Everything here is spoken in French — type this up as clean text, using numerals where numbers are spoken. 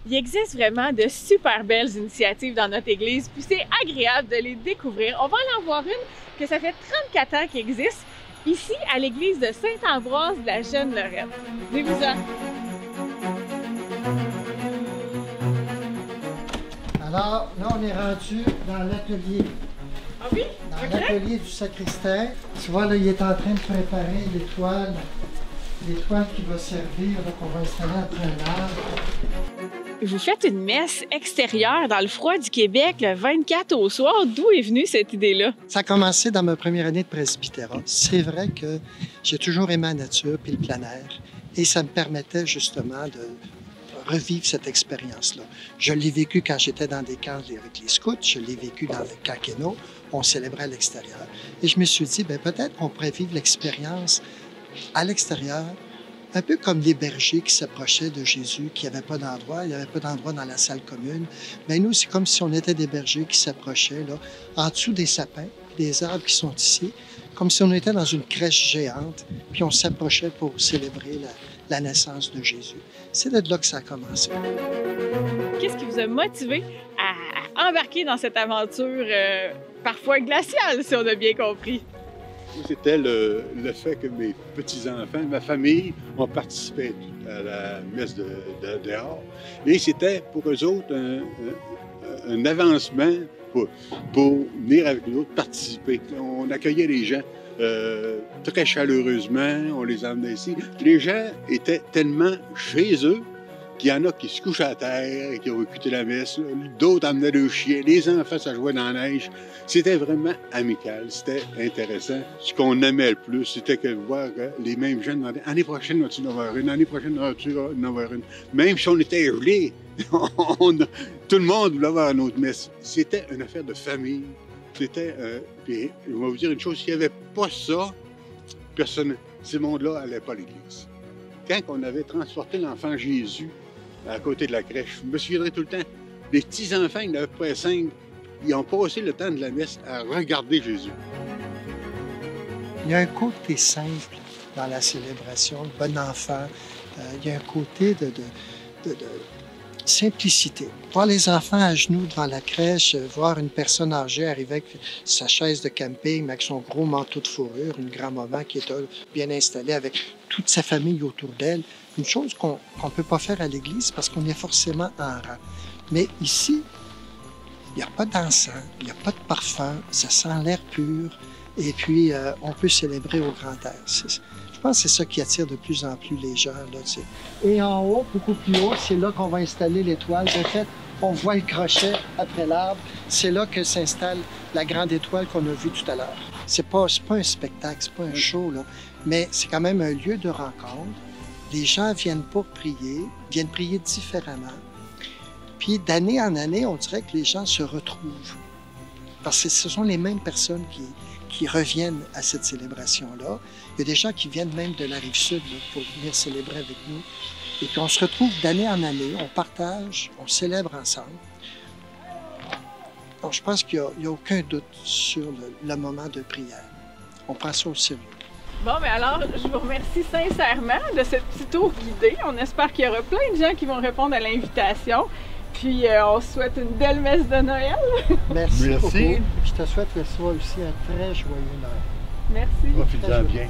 Il existe vraiment de super belles initiatives dans notre église, puis c'est agréable de les découvrir. On va aller en voir une que ça fait 34 ans qu'elle existe, ici à l'église de Saint-Ambroise de la Jeune-Lorette. Venez-vous-en! Alors, là, on est rendu dans l'atelier. Ah oui? Dans l'atelier du sacristain. Tu vois, là, il est en train de préparer l'étoile qui va servir, là, qu'on va installer après un arbre. Vous faites une messe extérieure dans le froid du Québec le 24 au soir. D'où est venue cette idée-là? Ça a commencé dans ma première année de presbytérat. C'est vrai que j'ai toujours aimé la nature puis le plein air. Et ça me permettait justement de revivre cette expérience-là. Je l'ai vécu quand j'étais dans des camps avec les scouts, je l'ai vécu dans les quinquennats, on célébrait à l'extérieur. Et je me suis dit, bien, peut-être qu'on pourrait vivre l'expérience à l'extérieur, un peu comme les bergers qui s'approchaient de Jésus, qui n'avaient pas d'endroit, il n'y avait pas d'endroit dans la salle commune. Mais nous, c'est comme si on était des bergers qui s'approchaient là, en dessous des sapins, des arbres qui sont ici, comme si on était dans une crèche géante, puis on s'approchait pour célébrer la naissance de Jésus. C'est de là que ça a commencé. Qu'est-ce qui vous a motivé à embarquer dans cette aventure parfois glaciale, si on a bien compris? C'était le fait que mes petits-enfants, ma famille, ont participé à la messe de dehors. Et c'était pour eux autres un avancement pour venir avec nous autres participer. On accueillait les gens très chaleureusement, on les emmenait ici. Les gens étaient tellement chez eux qu'il y en a qui se couchent à terre et qui ont écouté la messe. D'autres amenaient leurs chiens. Les enfants, ça jouait dans la neige. C'était vraiment amical. C'était intéressant. Ce qu'on aimait le plus, c'était que voir les mêmes gens demander « L'année prochaine, vas-tu en avoir une? L'année prochaine, vas-tu en avoir une? » Même si on était gelés, tout le monde voulait avoir une autre messe. C'était une affaire de famille. C'était... puis, je vais vous dire une chose, s'il n'y avait pas ça, personne, ces mondes-là n'allaient pas à l'église. Quand on avait transporté l'enfant Jésus à côté de la crèche, je me souviendrai tout le temps, les petits-enfants, ils n'avaient pas 5, ils ont passé le temps de la messe à regarder Jésus. Il y a un côté simple dans la célébration, le bon enfant. Il y a un côté de simplicité. Voir les enfants à genoux devant la crèche, voir une personne âgée arriver avec sa chaise de camping, avec son gros manteau de fourrure, une grand-maman qui est bien installée avec toute sa famille autour d'elle. Une chose qu'on ne peut pas faire à l'église parce qu'on est forcément en rang. Mais ici, il n'y a pas d'encens, il n'y a pas de parfum, ça sent l'air pur et puis on peut célébrer au grand air. Je pense que c'est ça qui attire de plus en plus les gens. Là, tu sais. Et en haut, beaucoup plus haut, c'est là qu'on va installer l'étoile. De fait, on voit le crochet après l'arbre. C'est là que s'installe la grande étoile qu'on a vue tout à l'heure. C'est pas un spectacle, c'est pas un show, là, mais c'est quand même un lieu de rencontre. Les gens viennent pour prier, viennent prier différemment. Puis d'année en année, on dirait que les gens se retrouvent. Parce que ce sont les mêmes personnes qui reviennent à cette célébration-là. Il y a des gens qui viennent même de la Rive-Sud là, pour venir célébrer avec nous. Et puis on se retrouve d'année en année, on partage, on célèbre ensemble. Donc je pense qu'il n'y a aucun doute sur le moment de prière. On prend ça au sérieux. Bon, mais alors, je vous remercie sincèrement de ce petit tour guidé. On espère qu'il y aura plein de gens qui vont répondre à l'invitation. Puis, on se souhaite une belle messe de Noël. Merci beaucoup. Je te souhaite que ce soit aussi un très joyeux Noël. Merci. Profitez-en bien.